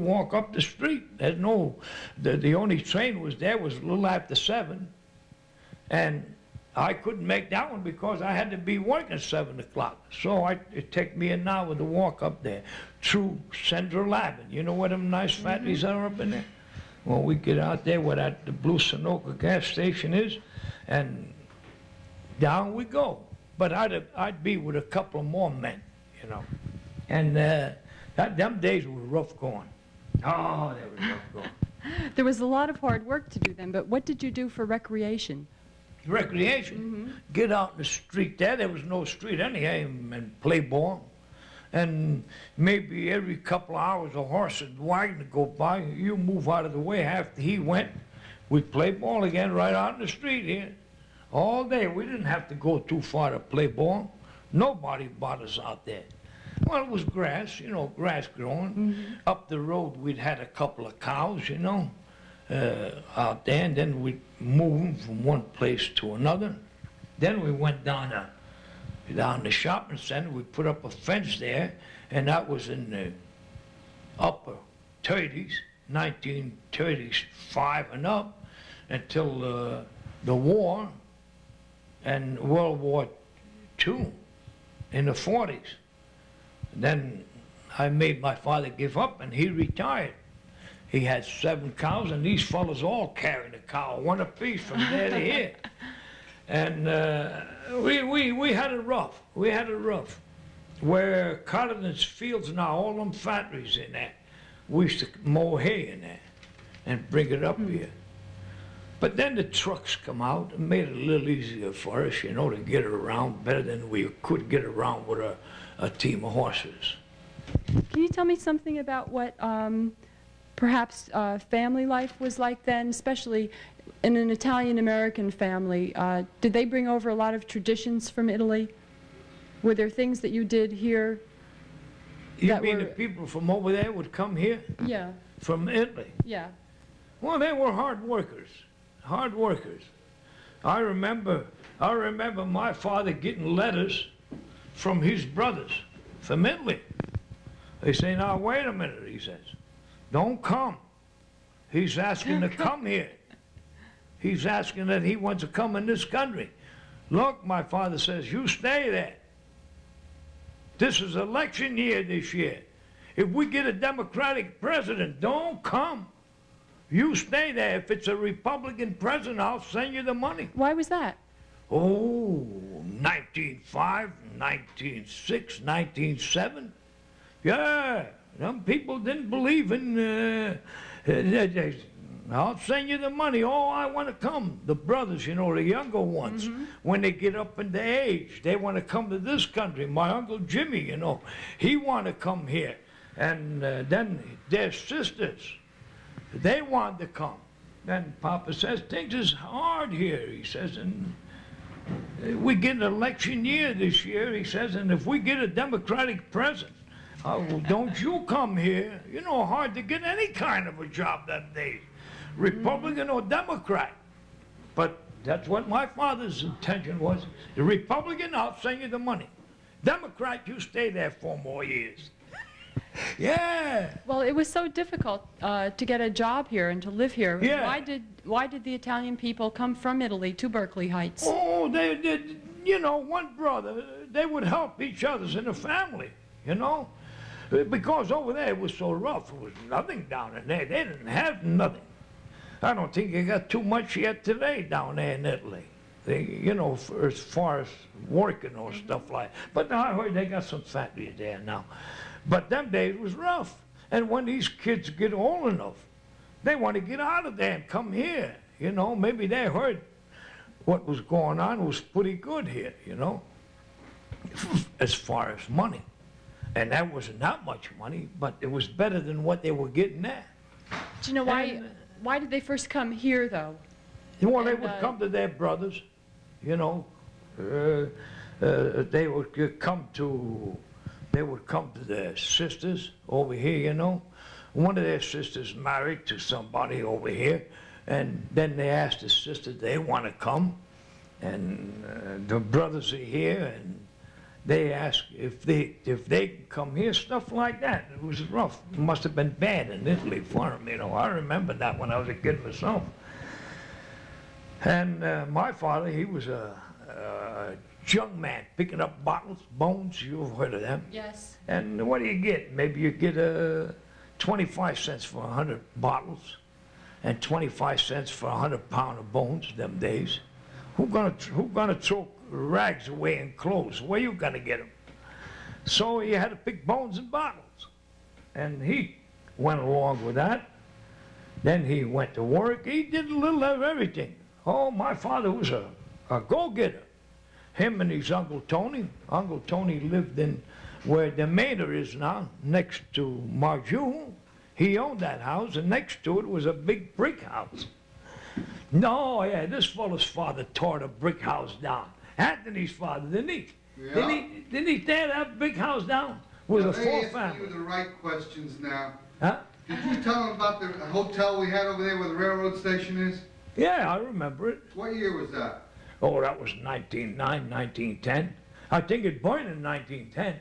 walk up the street. There's no, the only train was there was a little after 7. And I couldn't make that one because I had to be working 7 o'clock. So it took me an hour to walk up there through Central Avenue. You know where them nice factories are up in there? Well, we get out there where the Blue Sunoco gas station is, and down we go. But I'd be with a couple more men, you know. And them days were rough going. Oh, they were rough going. There was a lot of hard work to do then, but what did you do for recreation? Recreation. Get out in the street there. There was no street anyhow, and play ball. And maybe every couple of hours a horse and wagon would go by. You move out of the way. After he went, we'd play ball again right out in the street here. All day. We didn't have to go too far to play ball. Nobody bothers out there. Well, it was grass, you know, grass growing. Up the road we'd had a couple of cows, you know. Out there, and then we'd move them from one place to another. Then we went down the shopping center. We put up a fence there, and that was in the upper 30s, 1935 and up, until the war and World War II in the 40s. Then I made my father give up, and he retired. He had 7 cows, and these fellas all carried a cow, one apiece from there to here. And we had it rough. We had it rough. Where Cotton's fields now, all them factories in there, we used to mow hay in there and bring it up here. But then the trucks come out and made it a little easier for us, you know, to get around better than we could get around with a team of horses. Can you tell me something about what perhaps family life was like then, especially in an Italian-American family? Did they bring over a lot of traditions from Italy? Were there things that you did here? You mean the people from over there would come here? Yeah. From Italy? Yeah. Well, they were hard workers. Hard workers. I remember my father getting letters from his brothers from Italy. They say, now wait a minute, he says. Don't come. He's asking to come here. He's asking that he wants to come in this country. Look, my father says, you stay there. This is election year this year. If we get a Democratic president, don't come. You stay there. If it's a Republican president, I'll send you the money. Why was that? Oh, 1905, 1906, 1907. Yeah, some people didn't believe in, I'll send you the money. Oh, I want to come. The brothers, you know, the younger ones, when they get up in the age, they want to come to this country. My Uncle Jimmy, you know, he want to come here. And then their sisters, they want to come. Then Papa says, things is hard here, he says, and we get an election year this year, he says, and if we get a Democratic president, don't you come here. You know, hard to get any kind of a job that day, Republican or Democrat. But that's what my father's intention was. The Republican, I'll send you the money. Democrat, you stay there 4 more years. Yeah. Well, it was so difficult to get a job here and to live here. Yeah. Why did the Italian people come from Italy to Berkeley Heights? Oh, they did, you know, one brother, they would help each other in the family, you know. Because over there it was so rough. There was nothing down in there. They didn't have nothing. I don't think they got too much yet today down there in Italy. They, you know, as far as working or stuff like that. But now I heard they got some factories there now. But them days was rough. And when these kids get old enough, they want to get out of there and come here. You know, maybe they heard what was going on was pretty good here, you know, as far as money. And that wasn't that much money, but it was better than what they were getting there. Do you know why did they first come here, though? Well, they would come to their brothers, you know. They would come to their sisters over here, you know. One of their sisters married to somebody over here, and then they asked the sister they want to come, and the brothers are here, and they asked if they could come here, stuff like that. It was rough. It must have been bad in Italy for them, you know. I remember that when I was a kid myself. And my father, he was a young man picking up bottles, bones. You've heard of them. Yes. And what do you get? Maybe you get 25 cents for 100 bottles, and 25 cents for 100 pound of bones. Them days, who gonna throw rags away in clothes? Where you gonna get them? So you had to pick bones and bottles, and he went along with that. Then he went to work. He did a little of everything. Oh, my father was a go-getter. Him and his Uncle Tony. Uncle Tony lived in where the manor is now, next to Marju. He owned that house, and next to it was a big brick house. No, yeah, this fellow's father tore the brick house down. Anthony's father, didn't he? Yeah. Didn't he tear that big house down? With a four They family. asked you the right questions now. Huh? Did you tell them about the hotel we had over there where the railroad station is? Yeah, I remember it. What year was that? Oh, that was 1909, 1910. I think it burned in 1910.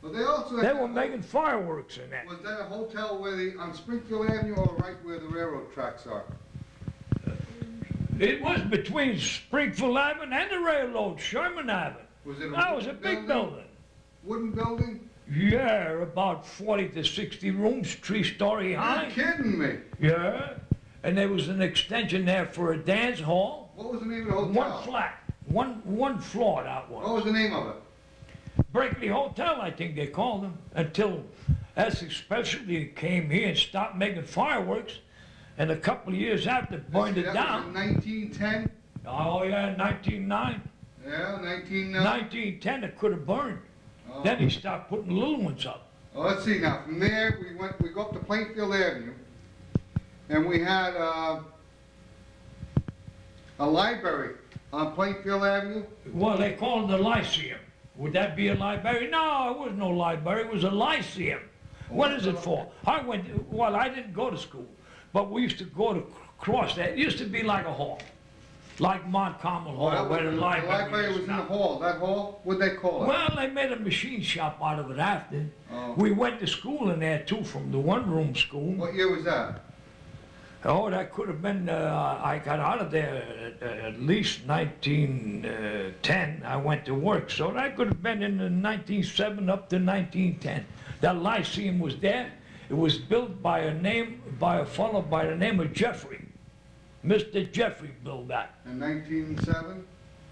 Well, they also They had were making fireworks in that. Was that a hotel on Springfield Avenue or right where the railroad tracks are? It was between Springfield Avenue and the railroad, Sherman Avenue. Was it a That was a wooden big building. Wooden building? Yeah, about 40 to 60 rooms, 3-story high. You're kidding me. Yeah, and there was an extension there for a dance hall. What was the name of the hotel? One flat, one floor that What was. was the name of it? Berkeley Hotel, I think they called them, until Essex Specialty came here and stopped making fireworks, and a couple of years after burned it That down. was in 1910? Oh yeah, 1909. Yeah, 19... 1910 it could have burned. Oh. Then he stopped putting little ones up. Well, let's see now. From there, we go up to Plainfield Avenue, and we had a library on Plainfield Avenue. Well, they called it the Lyceum. Would that be a library? No, it was no library. It was a Lyceum. What is it for? I didn't go to school, but we used to go to cross that. It used to be like a hall, like Montgomery Hall, Well, where the library was is in the now. hall. That hall, what'd they call it? Well, they made a machine shop out of it after. Oh. We went to school in there too, from the one-room school. What year was that? Oh, that could have been, I got out of there at least 1910. I went to work, so that could have been in the 1907 up to 1910. That Lyceum was there. It was built by a fellow by the name of Jeffrey. Mr. Jeffrey built that. In 1907?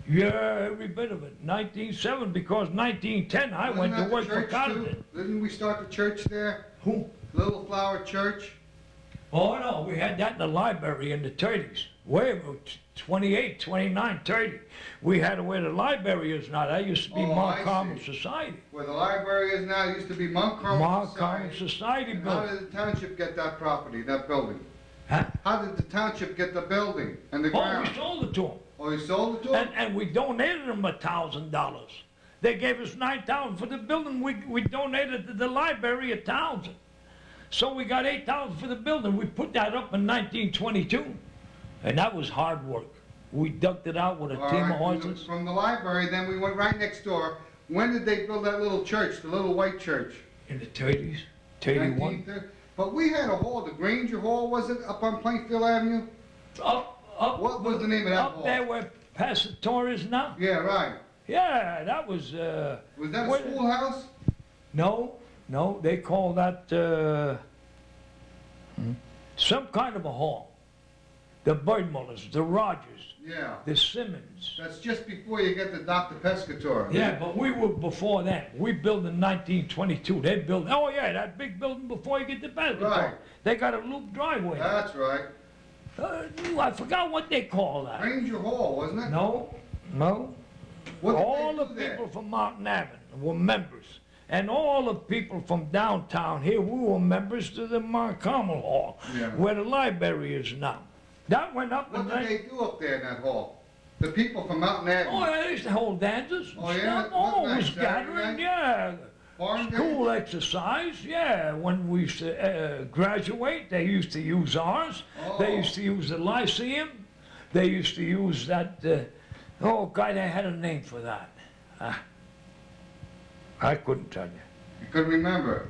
Yeah, every bit of it. 1907, because 1910 I went to work for Carter. Didn't we start the church there? Who? Little Flower Church? Oh, no, we had that in the library in the 30s. Way about 28, 29, 30. We had it where the library is now. That used to be Oh, Mount I Carmel see. Society. Where the library is now, it used to be Mount Carmel Mount Carmel Society. Society And how building. did the township get that property, that building? Huh? How did the township get the building and the Oh, ground? we sold it to them. Oh, you sold it to them? And we donated them $1,000. They gave us $9,000 for the building. We donated to the library $1,000. So we got $8,000 for the building. We put that up in 1922. And that was hard work. We dug it out with a All team right, of horses. From the library, then we went right next door. When did they build that little church, the little white church? In the 30s, 31. 1930? But we had a hall, the Granger Hall, was it, up on Plainfield Avenue? Up. What was the name of that Up hall? there where Passator is now? Yeah, right. Yeah, that was, Was that a What- schoolhouse? no, they call that, some kind of a hall. The Birdmullers, the Rogers, Yeah. the Simmons. That's just before you get to Dr. Pescatore. Yeah, but we were before that. We built in 1922. They built, oh yeah, that big building before you get to Passator. Right. They got a loop driveway. That's right. I forgot what they call that. Granger Hall, wasn't it? No. What did All they the do there? people from Mountain Avenue were members. And all the people from downtown here, we were members to the Mount Carmel Hall, Yeah. where the library is now. That went up What in did they do up there in that hall? The people from Mountain Avenue? Oh, yeah, they used to hold dances and Oh, yeah? stuff. What Oh, night, was Saturday gathering, night? yeah. Foreign School days? exercise, yeah. When we used to graduate, they used to use ours. Oh. They used to use the Lyceum. They used to use that, oh, God, they had a name for that. I couldn't tell you. You couldn't remember?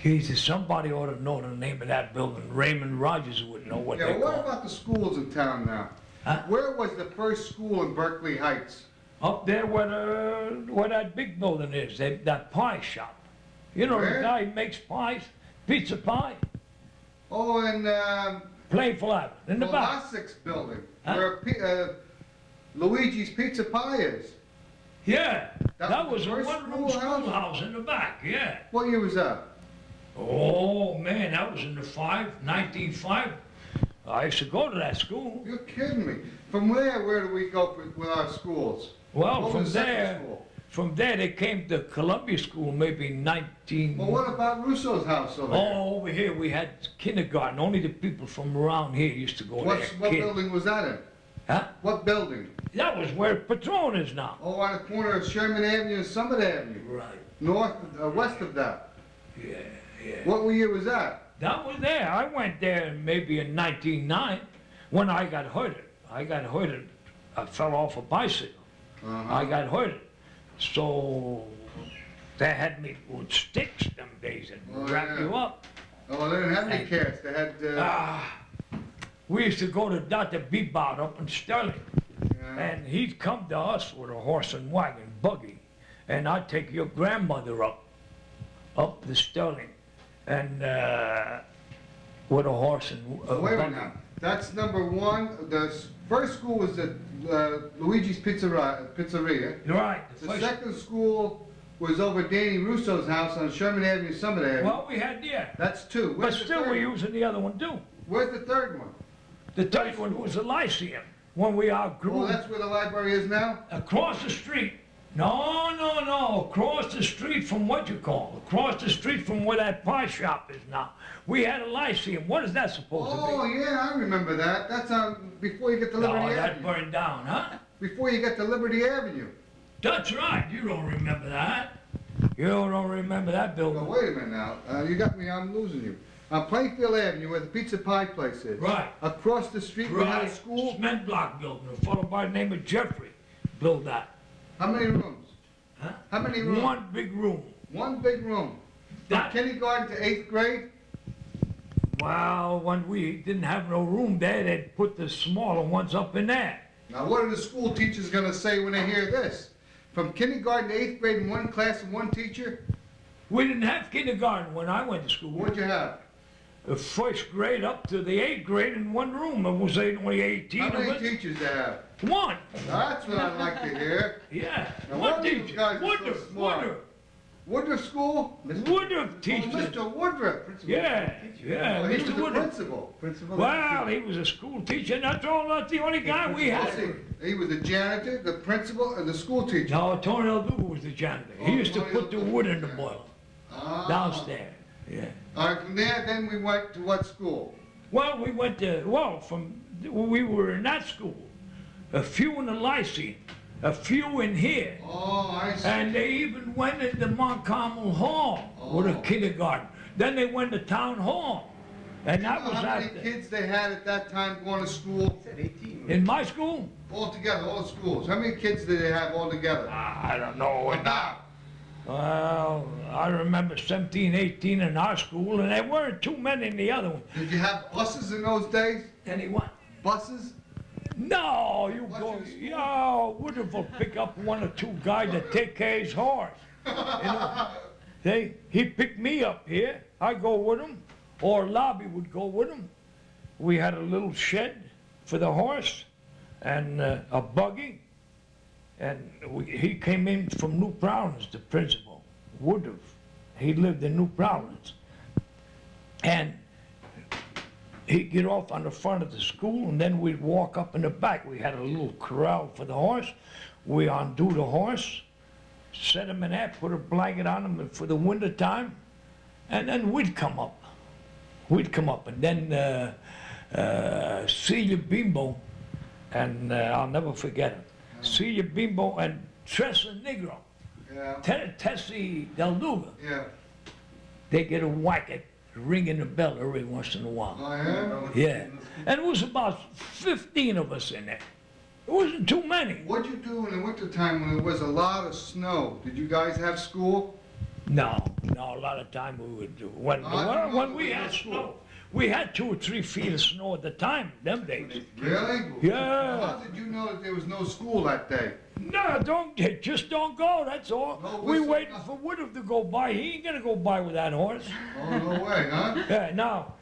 Jesus, somebody ought to know the name of that building. Raymond Rogers wouldn't know what Yeah, they well, what call it. about the schools in town now? Huh? Where was the first school in Berkeley Heights? Up there where that big building is, that pie shop. You know Where? the guy who makes pies, pizza pie, Oh, in Playful Avenue, in the back. Vlasik's building, Huh? where Luigi's Pizza Pie is. Yeah, That that was was the a first one-room schoolhouse? schoolhouse in the back, yeah. What year was that? Oh, man, that was in the 1905. I used to go to that school. You're kidding me. From where do we go with our schools? Well, What from was the second there, school? from there they came to Columbia School, maybe 19... Well, what about Russo's house over there? Oh, over here we had kindergarten. Only the people from around here used to go What there. Kid. building was that in? Huh? What building? That was where Patron is now. Oh, on the corner of Sherman Avenue and Summit Avenue, Right. west of that. Yeah, yeah. What year was that? That was there. I went there maybe in 1909 when I got hurted. I fell off a bicycle. Uh-huh. I got hurted. So they had me with sticks them days and Oh, wrap yeah. you up. Oh, they didn't have any cats. They had, We used to go to Dr. Bebout up in Sterling. yeah. And he'd come to us with a horse and wagon, buggy, and I'd take your grandmother up the Sterling, and with a horse and Wait a buggy. minute now. That's number one. The first school was at Luigi's Pizzeria. You're right. The second school was over Danny Russo's house on Sherman Avenue, Summit Avenue. Well, we had, yeah. That's two. But Where's the still, third we're one? using the other one too. Where's the third one? The third one was the Lyceum, when we outgrew Oh, that's where the library is now? across the street. No, across the street from what you call, across the street from where that pie shop is now. We had a Lyceum. What is that supposed to be? Oh, yeah, I remember that. That's before you get to No, Liberty that Avenue. burned down, huh? Before you get to Liberty Avenue. That's right. You don't remember that. You don't remember that Now, building. wait a minute now. You got me, I'm losing you. On Plainfield Avenue, where the pizza pie place is. Right. Across the street, we had a Right. school. Cement block building. A fellow by the name of Jeffrey built that. How many rooms? Huh? How many rooms? One big room. One big room. From That- kindergarten to 8th grade? Well, when we didn't have no room there, they'd put the smaller ones up in there. Now, what are the school teachers gonna say when they hear this? From kindergarten to 8th grade in one class and one teacher? We didn't have kindergarten when I went to school. What'd you have? The first grade up to the 8th grade in one room. It was only 18 How of many us. teachers they have? One. That's what I'd like to hear. Yeah. Now, One one of these teacher. guys is so Woodruff. smart. Woodruff. Woodruff School? Woodruff Oh, teacher. Mr. Woodruff. Yeah, yeah, Oh, he was Mr. the Woodruff. principal. Well, he was a school teacher, and that's all. That's the only guy we Well, had. see, he was the janitor, the principal, and the school teacher. No, Tony Elduga was the janitor. He Oh, used to Tony put the Elduga wood was in the the boiler Ah. downstairs. Yeah. All right, from there, then we went to what school? Well, we went to, we were in that school. A few in the Lyceum, a few in here. Oh, I see. And they even went into Montcarmel Hall with a Oh. kindergarten. Then they went to Town Hall. And You that know was how many after. kids they had at that time going to school? In my school? All together, all the schools. How many kids did they have all together? I don't know. Well, I remember 17, 18 in our school, and there weren't too many in the other one. Did you have buses in those days? Anyone? Buses? No, you What's go. your school? Yo, Woodruff will pick up one or two guys to take care of his horse. You know, he picked me up here. I go with him, or Lobby would go with him. We had a little shed for the horse and a buggy. And he came in from New Providence, the principal, Woodruff. He lived in New Providence. And he'd get off on the front of the school, and then we'd walk up in the back. We had a little corral for the horse. We undo the horse, set him in there, put a blanket on him for the winter time, and then we'd come up. And then Celia Bimbo, and I'll never forget her. Celia Bimbo and Tressa Negro, Yeah. Tessie Del Duga, Yeah. they get a whack at ringing the bell every once in a while. I am? Yeah. And it was about 15 of us in there. There wasn't too many. What'd you do in the wintertime when there was a lot of snow? Did you guys have school? No, a lot of time we would do. When we had snow, we had 2 or 3 feet of snow at the time, them days. Really? Yeah. How did you know that there was no school that day? No, just don't go, that's all. No, We whistle, waiting nothing. for Woodruff to go by. He ain't gonna go by with that horse. Oh, no way, huh? Yeah, now,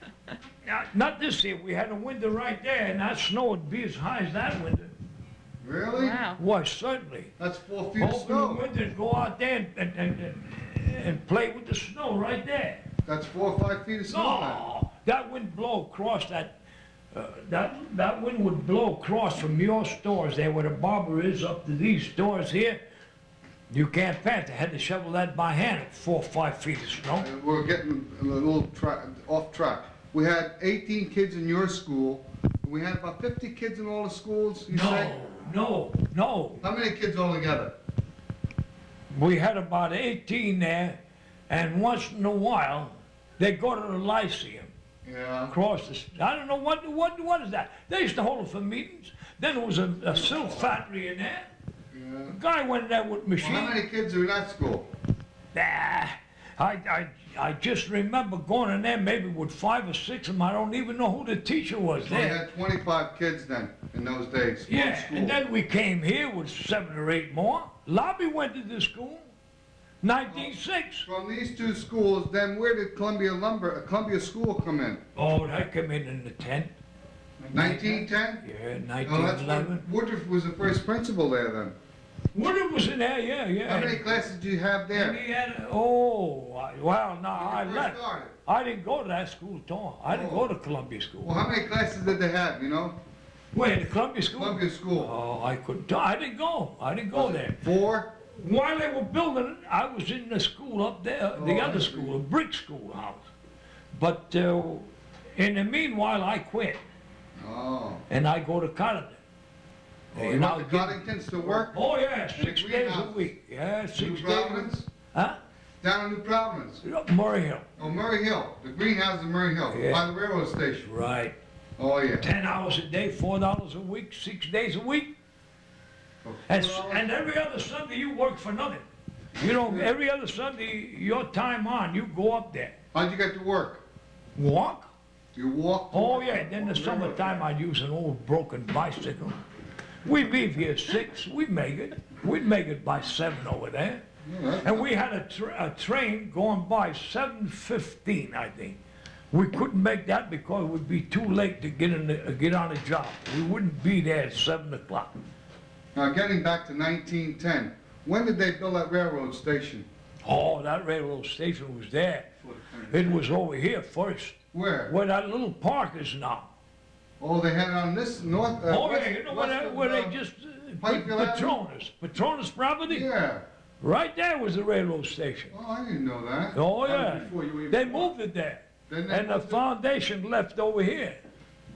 not this year. We had a window right there, and that snow would be as high as that window. Really? Wow. Why, certainly. That's 4 feet of Open the snow. window and go out there and play with the snow right there. That's 4 or 5 feet of snow. No, that wind blow across that wind would blow across from your stores there where the barber is up to these stores here. You can't pass. They had to shovel that by hand at 4 or 5 feet of snow. We're getting a little off track. We had 18 kids in your school. We had about 50 kids in all the schools, you say? No. How many kids altogether? We had about 18 there, and once in a while, they go to the Lyceum. Yeah. Across the, I don't know what is that. They used to hold it for meetings. Then there was a silk factory in there. Yeah. A guy went in there with Well, machine. how many kids are in that school? I just remember going in there maybe with 5 or 6 of them. I don't even know who the teacher was So we there. had 25 kids then, in those days. One Yeah, school. and then we came here with 7 or 8 more. Lobby went to this school, 1906. From these 2 schools, then where did Columbia School come in? Oh, that came in the 10th. 1910? Yeah, Oh, that's 1911. when Woodruff was the first principal there then. Woodruff was in there, yeah. How many classes did you have And there? he had, well, no, I When you first left. started? I didn't go to that school at all. I didn't go to Columbia School. Well, how many classes did they have, you know? Wait, the Columbia School? Columbia School. Oh, I couldn't, I didn't go. I didn't go there. 4? While they were building it, I was in the school up there, the Oh, I other see. school, a brick schoolhouse. But in the meanwhile, I quit, Oh. and I go to Cottington. Oh, you And went I'll to get- Coddington's to work? Oh, yeah, the 6 days a greenhouse. week. Yeah, New 6 days. Providence? Huh? Down in New Providence? Murray Hill. Oh, Murray Hill. The greenhouse in Murray Hill, Yeah. by the railroad station. Right. Oh, yeah. 10 hours a day, $4 a week, 6 days a week. For And, 4 hours? and every other Sunday you work for nothing. You know, every other Sunday, your time on, you go up there. How'd you get to work? Walk? You walked? Oh, yeah, then the summertime I'd use an old broken bicycle. We'd leave here 6, we'd make it. We'd make it by 7 over there. And we had a train going by 7:15, I think. We couldn't make that because it would be too late to get on a job. We wouldn't be there at 7 o'clock. Now, getting back to 1910, when did they build that railroad station? Oh, that railroad station was there. It was over here first, Where? where that little park is now. Oh, they had it on this north. Oh, west- yeah, you know west of, where they just, Pikeville Avenue? Patronus property? Yeah. Right there was the railroad station. Oh, I didn't know that. Oh, yeah. Before you even They bought. moved it there. Then they And the moved it- foundation left over here.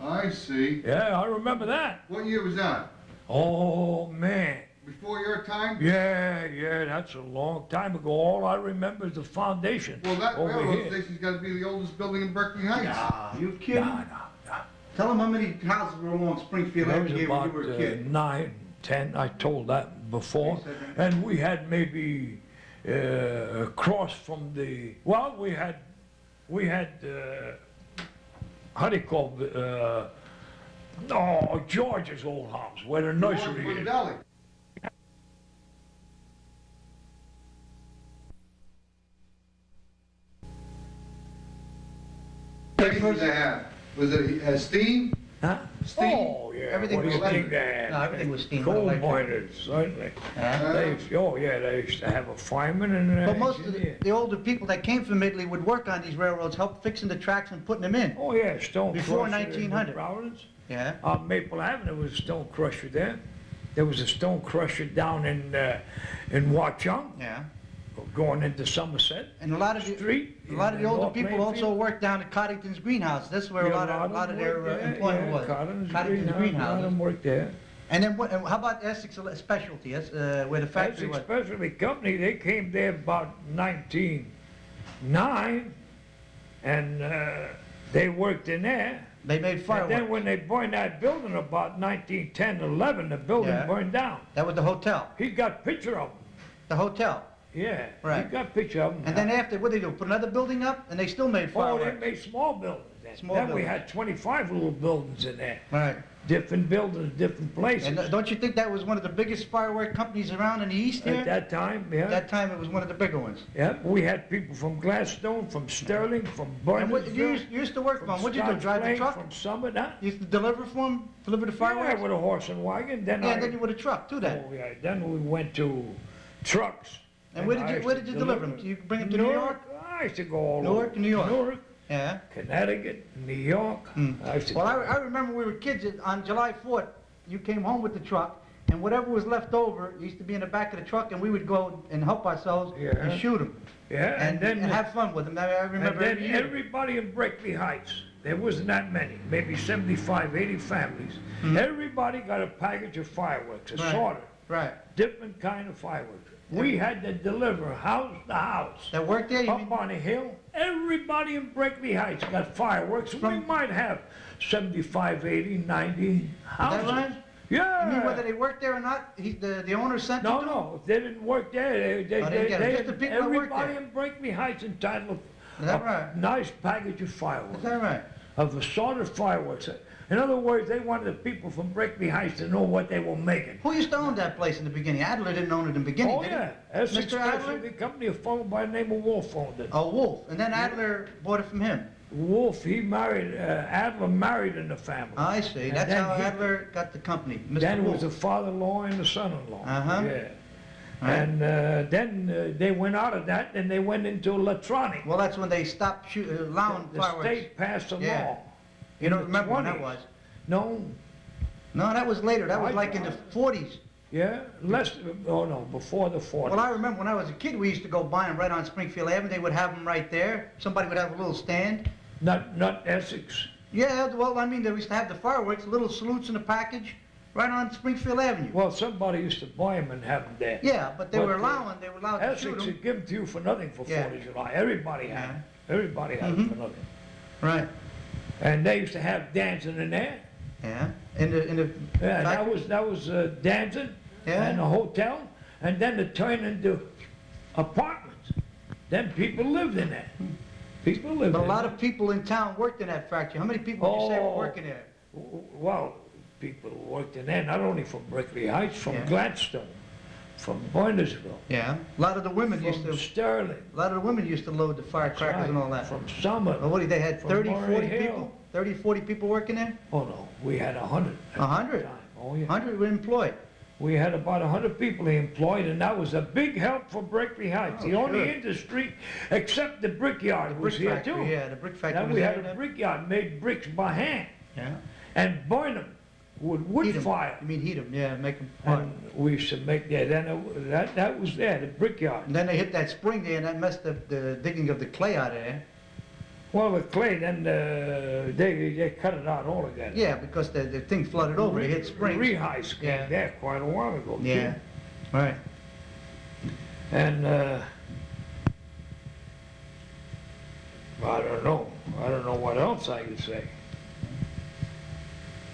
I see. Yeah, I remember that. What year was that? Oh, man. Before your time? Yeah, that's a long time ago. All I remember is the foundation Well, that over railroad here. station's gotta be the oldest building in Berkeley Heights. You kidding? No. Tell them how many houses were along Springfield That was Avenue when about you were a kid. 9, 10, I told that before. And we had maybe across from the, well, we had, how do you call it, George's old house, where the nursery George is. Deli. What did they have? Was it steam? Huh? Steam? Oh, yeah. Everything What do was you think electric. they had? No, everything was steam, not Coal electric. miners, certainly. Huh? They used to have a fireman and an But most of engineer. the older people that came from Italy would work on these railroads, help fixing the tracks and putting them in. Oh, yeah, stone Before crusher in 1900. Providence. Yeah? On Maple Avenue was a stone crusher there. There was a stone crusher down in Watchung, Yeah. going into Somerset And a lot of the Street. older North people also Plainfield. worked down at Coddington's greenhouse. That's where a lot of their employment was. Cotton's Coddington's A lot of greenhouse. them worked there. And then what, and how about Essex Specialty, where the factory Essex was? Specialty Company, they came there about 1909, and they worked in there. They made And fireworks. then when they burned that building about 1910, 11, the building Yeah. burned down. That was the hotel. He got picture of them. The hotel. Yeah, Right. he got picture of them. And then after, what did they do? Put another building up? And they still made Oh, they fireworks. made small buildings then. Small Then we buildings. had 25 little buildings in there. Right. Different buildings, different places. And don't you think that was one of the biggest firework companies around in the East here? At that time, yeah. At that time, it was one of the bigger ones. Yeah, we had people from Gladstone, from Sterling, from And what, Burnsville. you used to work for them. What'd you do? Scotch Drive the Plain, truck? From Summit, huh? You used to deliver for them? Deliver the Yeah, fireworks? with a horse and wagon. Then Yeah, I, and then you with a truck, too, then. oh, yeah, then we went to trucks. And where I did used you to deliver them? You bring them to New York? I used to go all Newark over. to New York? Newark, Yeah. Connecticut, New York. I used to Well, go. I remember we were kids, on July 4th, you came home with the truck, and whatever was left over used to be in the back of the truck, and we would go and help ourselves Yeah. and shoot them. Yeah, And then have fun with them. I remember and then every year. everybody in Berkeley Heights, there wasn't that many, maybe 75, 80 families. Everybody got a package of fireworks, Right. assorted, Right. different kind of fireworks. We had to deliver house to house. That worked there, you Up mean? on a hill, everybody in Berkeley Heights got fireworks. We From- might have 75, 80, 90 houses. right? Yeah. You mean whether they worked there or not? The owner sent No, you to them? no, they didn't work there. They Oh, they didn't get 'em. Just the people that worked everybody there. in Berkeley Heights entitled Is that a right? nice package of fireworks, Is that right? of assorted fireworks. In other words, they wanted the people from Berkeley Heights to know what they were making. Who used to own that place in the beginning? Adler didn't own it in the beginning, Oh did yeah, he? Essex Mr. Adler? Specialty Company, a fellow by the name of Wolf owned it. Oh, Wolf. And then Adler bought it from him. Wolf, he married, Adler married in the family. I see. And That's then how he- Adler got the company, Mr. Then it Wolf. was the father-in-law and the son-in-law. Uh-huh. Yeah. Right. And then they went out of that, and they went into electronic. Well, that's when they stopped allowing The fireworks. state passed a Yeah. law. You in don't the remember when that 20s. was? No, No, that was later. That was I- like in the 40s. yeah, before the 40s. Well, I remember when I was a kid, we used to go buy them right on Springfield Avenue. They would have them right there. Somebody would have a little stand. Not Essex. Yeah, well, I mean, they used to have the fireworks, little salutes in a package, right on Springfield Avenue. Well, somebody used to buy them and have them there. Yeah, but they But, were allowed to shoot Essex them. would give them to you for nothing for Yeah. 4th of July. Everybody had Yeah. them. Everybody had them for nothing. Right. And they used to have dancing in there. Yeah. In the Yeah, factory? that was dancing Yeah. and a hotel, and then it turned into apartments. Then people lived in there. People lived But a in lot there. of people in town worked in that factory. How many people would you say were Oh. working there? Well, people worked in there, not only from Berkeley Heights, from Yeah. Gladstone, from Burnsville, Yeah. A lot of the women used from to. Sterling. A lot of the women used to load the firecrackers and all that. From Summit. Well, what did they had From 30, Murray 40 Hill. people? 30, 40 people working there? Oh, no, we had 100. at 100? the time. Oh, yeah. 100 were employed. We had about 100 people employed, and that was a big help for Berkeley Heights. Oh, The only sure. industry, except the brickyard The was brick here factory, too. yeah, the brick factory Then was we there. had a brickyard, made bricks by hand, Yeah. and burn them with wood Heat 'em. fire. You mean heat them, yeah, make them hot. And we used to make that, that was there, the brickyard. And then they hit that spring there, and that messed up the digging of the clay out of there. Well, the clay, then they cut it out altogether. Yeah, because the thing flooded over, it hit springs. Rehighs came Yeah. there quite a while ago, too. Yeah, right. And, I don't know what else I could say.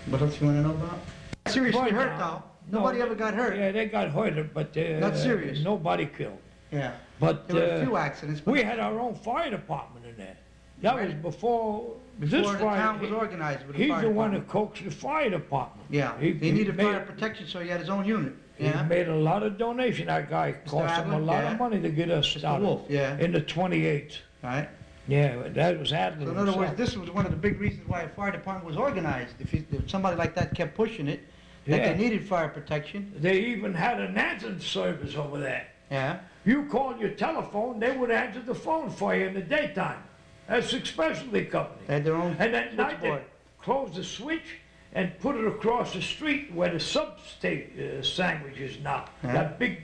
What else you want to know about? Seriously Right hurt, now, though. Nobody no, ever got hurt. Yeah, they got hurt, but Not serious. nobody killed. Yeah. But There were a few accidents, but we had our own fire department in there. That was Right. before this before the fire. town was organized with the He's fire the one who department. coaxed the fire department. Yeah, he needed fire protection, so he had his own unit. He Yeah. made a lot of donation. That guy cost him a Adler, lot yeah. of money to get us Mr. started. Wolf, yeah. In the 28th. Right. Yeah, that was Adler. So in other words, himself. this was one of the big reasons why a fire department was organized. If somebody like that kept pushing it, that Yeah. they needed fire protection. They even had an answering service over there. Yeah. You called your telephone, they would answer the phone for you in the daytime. That's a specialty company. They had their own And at night, they switchboard. closed the switch and put it across the street where the sub-state sandwich is now. Yeah. That big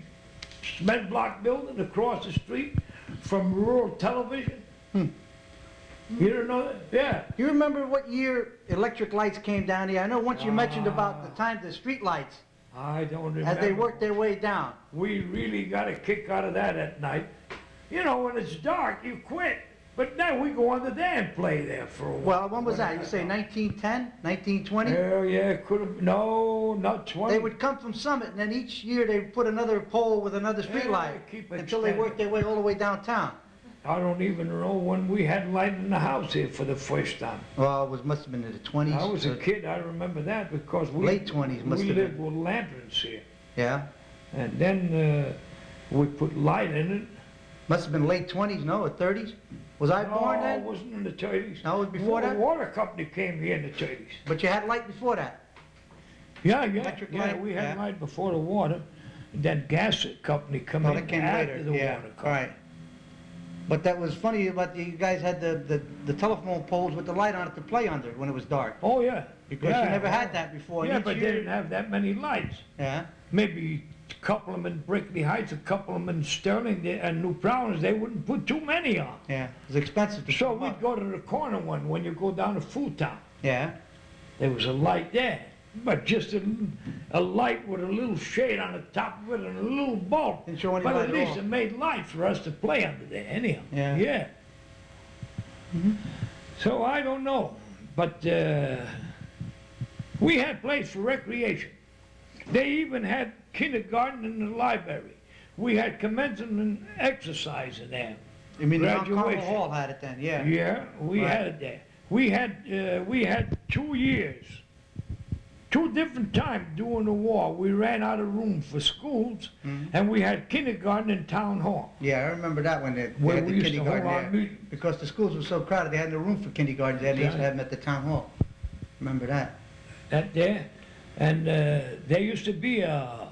cement block building across the street from rural television. You don't know that? Yeah. You remember what year electric lights came down here? I know once you mentioned about the time the street lights, I don't remember. as they worked their way down. We really got a kick out of that at night. You know, when it's dark, you quit. But now we go under there and play there for a while. Well, when was that? You say 1910, 1920? Oh, yeah, could have, no, not 20. They would come from Summit, and then each year they would put another pole with another street Yeah, light keep until they worked their extending. way all the way downtown. I don't even know when we had light in the house here for the first time. Well, it must have been in the 20s. I was a kid, I remember that, because we... Late 20s must we have lived been. with lanterns here. Yeah, And then we put light in it. must have been late 20s, no, or 30s? Was I born No, then? it wasn't in the 30s. No, it was before The that? water company came here in the 30s. But you had light before that? Yeah, Electric light? we had Yeah. light before the water. Then gas company come No, in that came after later, the yeah, water company. right. But that was funny about you guys had the telephone poles with the light on it to play under when it was dark. Oh, yeah. Because yeah, you never well, had that before. and Yeah, each but year- they didn't have that many lights. Yeah, Maybe a couple of them in Berkeley Heights, a couple of them in Sterling and New Providence. They wouldn't put too many on. yeah, it was expensive to So put 'em we'd up. go to the corner one when you go down to Food Town. Yeah, There was a light there, but just a light with a little shade on the top of it and a little bulb. Didn't show any But light at at least all. it made light for us to play under there anyhow. Yeah. Yeah. So I don't know, but we had place for recreation. They even had kindergarten in the library. We had commencement and exercise in there. I mean, the Mount Carmel Graduation. Hall had it then, yeah. Yeah, we Right. had it there. We had 2 years, 2 different times during the war. We ran out of room for schools, Mhm. and we had kindergarten in town hall. Yeah, I remember that when they Where had we the used to hold kindergarten our there. meetings. Because the schools were so crowded, they had no room for kindergartens, they used to have them at the town hall. Remember that? That there, and there used to be a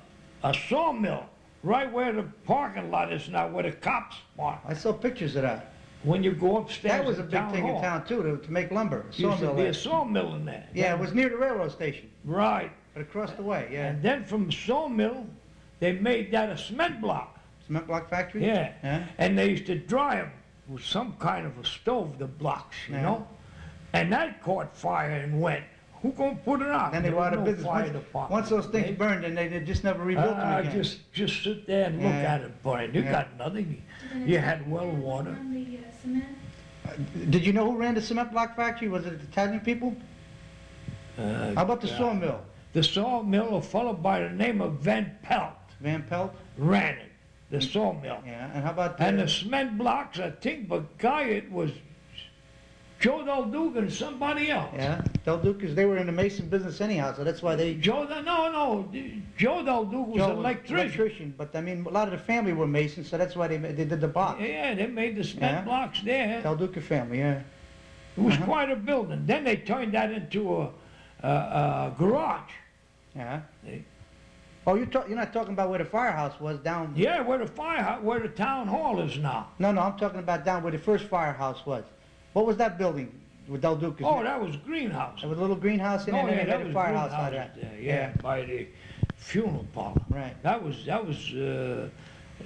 sawmill right where the parking lot is now, where the cops park. I saw pictures of that. When you go upstairs That was a to big town thing in hall, town too, to make lumber, used to sawmill be there. a sawmill in there. Yeah, it was near the railroad station, Right. but across the way, yeah. And then from sawmill, they made that a cement block. Cement block factory? Yeah. Yeah? And they used to dry them with some kind of a stove, the blocks, you Yeah. know? And that caught fire and went. Who gonna put it out? Then they There were was out of no business. fire Once, department. once those things They- burned, then they just never rebuilt them again. just sit there and look Yeah. at it, boy. You Yeah. got nothing. You had well water. On the cement? Did you know who ran the cement block factory? Was it Italian people? How about the God. sawmill? The sawmill, a fellow by the name of Van Pelt Van Pelt? ran it, the sawmill. Yeah, and how about And the cement blocks, I think, but guy, it was Joe Del Duke and somebody else. Yeah, Del Duke, 'cause they were in the mason business anyhow, so that's why they... Joe, no, Joe Del Duke was Joe an was electrician. but I mean, a lot of the family were masons, so that's why they did the box. Yeah, they made the cement Yeah. blocks there. Del Duke family, yeah. It was Uh-huh. quite a building. Then they turned that into a garage. Yeah. They- Oh, you're not talking about where the firehouse was down... Yeah, where the town hall is now. No, I'm talking about down where the first firehouse was. What was that building with Del Duke? Oh, that was greenhouse. There was a little greenhouse in it, Oh, and then yeah, they that had a was firehouse out of greenhouses that. there, yeah, by the funeral parlor. Right. That was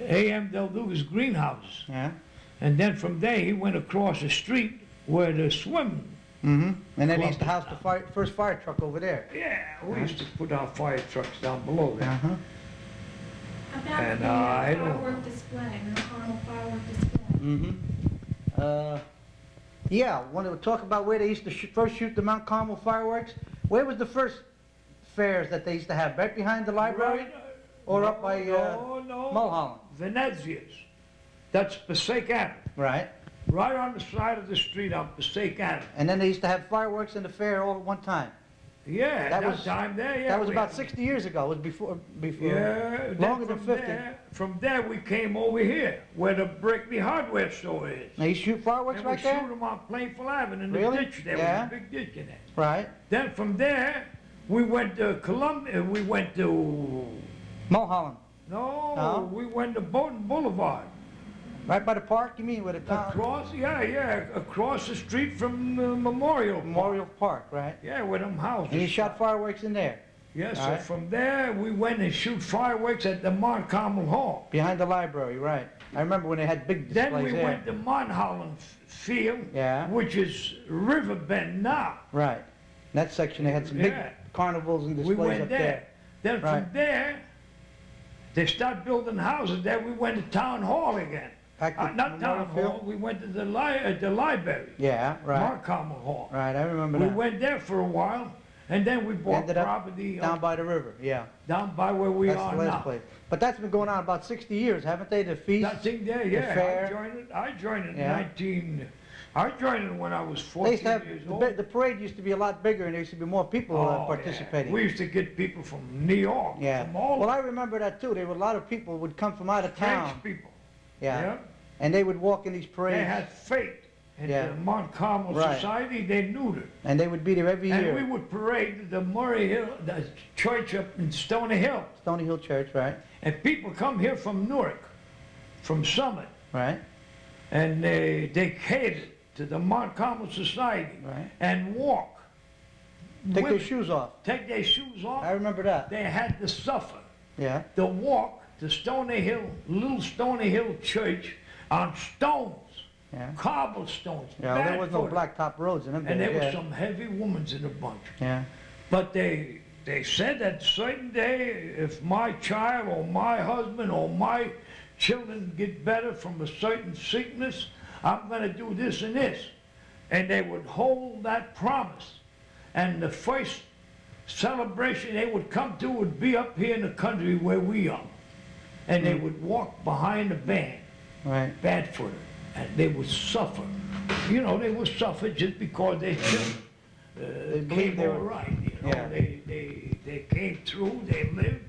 A.M. Del Duke's greenhouse. Yeah. And then from there, he went across the street where the swim. Mm-hmm. And then they used to Club. house the first fire truck over there. Yeah, we used to put our fire trucks down below there. Uh-huh. About And, the I don't- firework display, the Carmel firework display. Mm-hmm. Yeah, want to talk about where they used to first shoot the Mount Carmel fireworks? Where was the first fairs that they used to have? Right behind the library? Right, Or up by, no, Mulholland? Venezia's. That's Passaic Avenue. Right. Right on the side of the street on Passaic Avenue. And then they used to have fireworks in the fair all at one time. Yeah, That that was- time there, yeah. That was we about had- 60 years ago. It was before Yeah, then longer than from 50. From there, we came over here, where the Berkeley hardware store is. Now you shoot fireworks And we right shoot there? them on Plainville Avenue in the Really? ditch there. Yeah. Was a big ditch in there. Right. Then from there, we went to Columbia, we went to, Mulholland. no, we went to Bowden Boulevard. Right by the park, you mean, with the town? Across the street from Memorial Park. Memorial Park, right? Yeah, where them houses. And you shot fireworks in there, Yeah, so Alright. from there, we went and shoot fireworks at the Mont Carmel Hall. behind the library, right? I remember when they had big displays Then we there. went to Mulholland Field, Yeah. which is Riverbend now. Right. In that section, they had some big Yeah. carnivals and We displays went up there. there. Then Right. from there, they started building houses. Then we went to Town Hall again. Back to Not Memorial town Field? hall, we went to the library. Yeah, right. Mark Carmel Hall. Right, I remember We that. went there for a while, and then we bought Ended up property down by the river, yeah. down by where we That's are the last now. place. But that's been going on about 60 years, haven't they, the feast? That thing there, the yeah. fair. I joined it in Yeah. I joined it when I was They 14 used to have, years old. the parade used to be a lot bigger, and there used to be more people Oh, participating. yeah. We used to get people from New York, Yeah. from all Well, I remember that too. There were a lot of people would come from out of town. French people. Yeah. And they would walk in these They parades, had faith in Yeah. the Mount Carmel Right. Society. They knew it. and they would be there every And we year. would parade the Murray Hill, the church up in Stony Hill. Stony Hill Church, right? And people come here from Newark, from Summit, Right, and they catered to the Mount Carmel Society right. and walk. Take their Women shoes off. take their shoes off. I remember that. They had to suffer. Yeah. The walk to Stony Hill, little Stony Hill Church on stones, Yeah. cobblestones, Yeah, well, there was no barefooted. blacktop roads in them And days, there were yeah. some heavy women in the bunch. Yeah. But they said that certain day, if my child or my husband or my children get better from a certain sickness, I'm going to do this and this. And they would hold that promise. And the first celebration they would come to would be up here in the country where we are. And they would walk behind the band, Right. barefooted, and they would suffer. You know, they would suffer just because their children believed came they all were- right. You know, Yeah. they came through, they lived,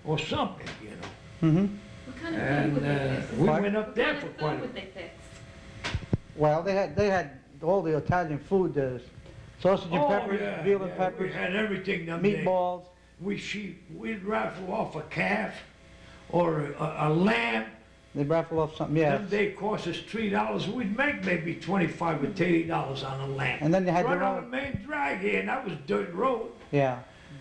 or something. You know, Mm-hmm. What kind of food and would they fix? we What? went up What there kind for of quite food a. would they fix? Well, they had all the Italian food, the sausage and peppers, yeah, veal and yeah, peppers, we had everything them days. meatballs. We'd raffle off a calf or a lamb. They raffle off something, yeah. Them day cost us $3. We'd make maybe $25 or $30 on a lamb. And then they had right their on own, the main drag here, and that was dirt road. yeah.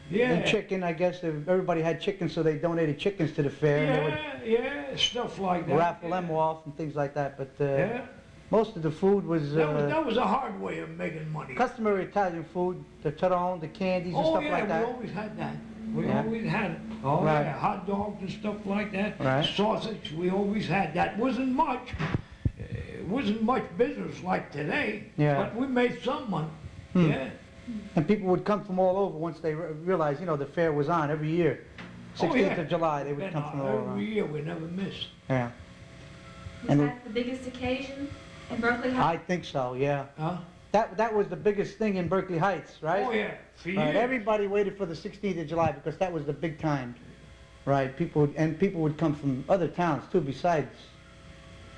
Yeah. And chicken, I guess, everybody had chicken, so they donated chickens to the fair. And they would Yeah, stuff like that. raffle them off and things like that. But Yeah. most of the food was That was a hard way of making money. customary Italian food, the turon, the candies and Oh, stuff yeah, like we that. always had that. We Yeah. always had it. Oh, Right. yeah, hot dogs and stuff like that. Right. Sausage, we always had that. Wasn't much. It wasn't much business like today. Yeah. But we made some money. Hmm. Yeah. And people would come from all over once they realized, you know, the fair was on every year. 16th of July, they would Been come from all every around. year, we never missed. Yeah, Was And- that the biggest occasion in Berkeley I Heights? think so, yeah. Huh? That was the biggest thing in Berkeley Heights, right? Oh, yeah. For Right, years. everybody waited for the 16th of July because that was the big time, right? People would come from other towns too besides,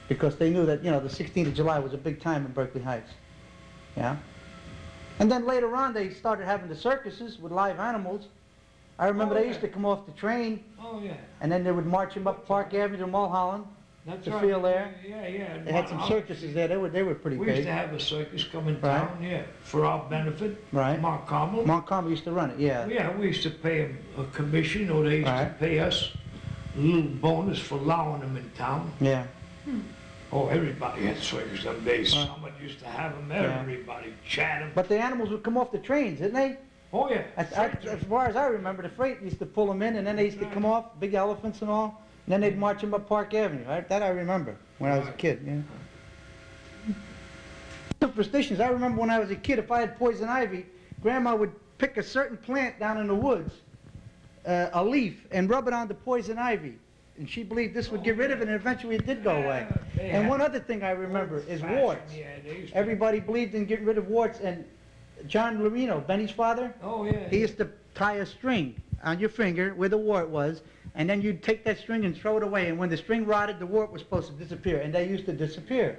because they knew that, you know, the 16th of July was a big time in Berkeley Heights, yeah? And then later on, they started having the circuses with live animals. I remember Oh, they yeah. used to come off the train, Oh, yeah. and then they would march them up Park Avenue to Mulholland. That's The right. field there. Yeah, yeah. They had some circuses there, they were pretty We used big. to have a circus come in Right. town, yeah, for our benefit. Right. Mark Carmel. Montgomery used to run it, yeah. Yeah, we used to pay them a commission, or they used to Right. pay us a little bonus for allowing them in town. Yeah, Oh, everybody had circus them days. Right. Someone used to have them, Yeah. everybody chatting. but the animals would come off the trains, didn't they? Oh, yeah. As far as I remember, the freight used to pull them in, and then they used to come off, big elephants and all, and then they'd march them up Park Avenue. That I remember when I was a Right. kid, yeah. Superstitions, I remember when I was a kid, if I had poison ivy, Grandma would pick a certain plant down in the woods, a leaf, and rub it on the poison ivy. And she believed this would get rid of it, and eventually it did go away. They And had one other thing I remember is old-fashioned, warts. Yeah, they used to. Everybody believed in getting rid of warts, and John Lorino, Benny's father, Oh, yeah. he used to tie a string on your finger where the wart was, and then you'd take that string and throw it away, and when the string rotted, the wart was supposed to disappear, and they used to disappear.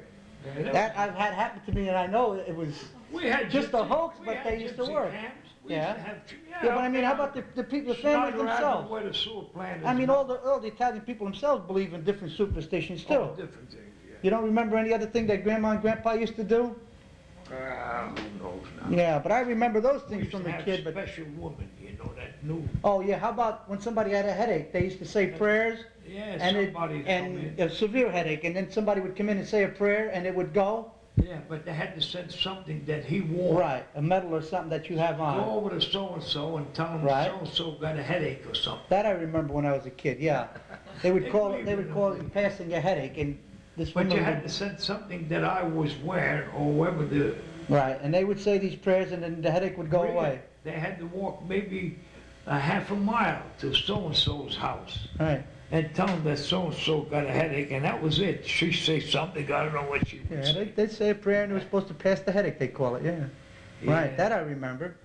Yeah, That I've had happen to me, and I know it was, we had just a gypsy- hoax, we but had they used to gypsy work. camps. We Yeah. used to have, yeah, but I mean, how about the people, the families Snyder Avenue themselves? where the sewer plant is I mean, now. all the Italian people themselves believe in different superstitions too. Oh, different things, yeah. You don't remember any other thing that Grandma and Grandpa used to do? Who knows now? Yeah, but I remember those We things used from to the have kid, but, special women, you know, that knew. oh yeah, how about when somebody had a headache, they used to say prayers? Yeah, And somebody come and in. a severe headache, and then somebody would come in and say a prayer, and it would go. Yeah, but they had to send something that he wore. Right, a medal or something that you have Go on. over to so-and-so and tell him Right. so-and-so got a headache or something. That I remember when I was a kid. Yeah, they would They call believe they in would them call things. it passing a headache, and this But woman you had would, to send something that I was wearing, or whoever the... right, and they would say these prayers and then the headache would go away. They had to walk maybe a half a mile to so-and-so's house Right. and tell them that so-and-so got a headache, and that was it. She'd say something, I don't know what she would Yeah, say. they'd say a prayer and it was supposed to pass the headache, they call it, yeah. Right, Yeah. that I remember.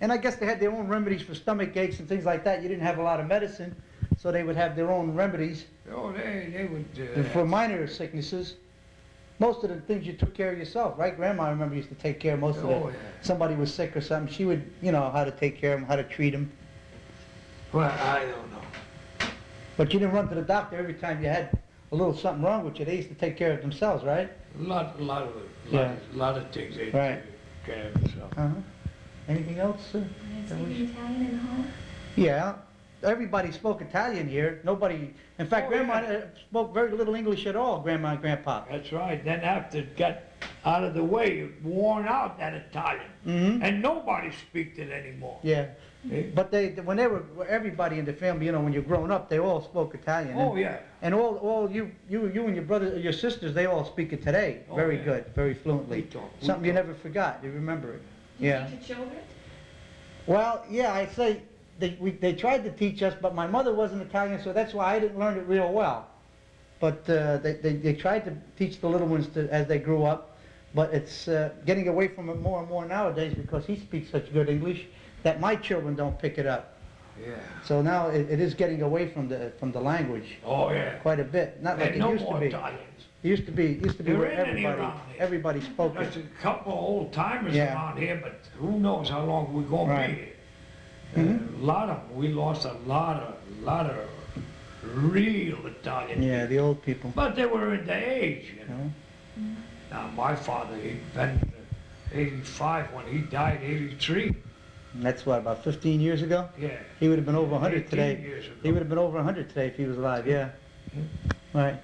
And I guess they had their own remedies for stomach aches and things like that. You didn't have a lot of medicine, so they would have their own remedies. Oh, they would... And for minor sicknesses, most of the things you took care of yourself, right? Grandma, I remember, used to take care of most of it. Oh, yeah. Somebody was sick or something, she would, you know, how to take care of them, how to treat them. Well, I don't know. But you didn't run to the doctor every time you had a little something wrong with you. They used to take care of themselves, right? A lot of it. Yeah. Lot of things they Right. took care of themselves. Uh-huh. Anything else, sir? And speaking Italian in the home? Yeah, everybody spoke Italian here. Nobody, in fact, Oh, Grandma yeah. spoke very little English at all, Grandma and Grandpa. That's right. Then after it got out of the way, it worn out that Italian. Mm-hmm. And nobody speaks it anymore. Yeah, Eh? but when they were, everybody in the family, you know, when you're growing up, they all spoke Italian. Oh, yeah. And all you and your brother, your sisters, they all speak it today. Oh, Very yeah. good, very fluently. We Something you talk. never forgot. You remember it. Do you Yeah. teach your children? Well, yeah, I say they tried to teach us, but my mother wasn't Italian, so that's why I didn't learn it real well. But they tried to teach the little ones as they grew up, but it's getting away from it more and more nowadays because he speaks such good English that my children don't pick it up. Yeah. So now it is getting away from the language Oh, yeah. quite a bit. Not like And it no used to more be. Italians. It used to be There where ain't any around here. everybody spoke There's it. a couple of old timers Yeah. around here, but who knows how long we're gonna Right. be here. Mhm. A lot of them. We lost a lot of real Italian. Yeah, the old people. But they were in the age, you know. Mhm. Now, my father, he'd been 85 when he died, 83. And that's what, about 15 years ago? Yeah. He would have been over 100 18 today. years ago. He would have been over 100 today if he was alive, yeah. Right.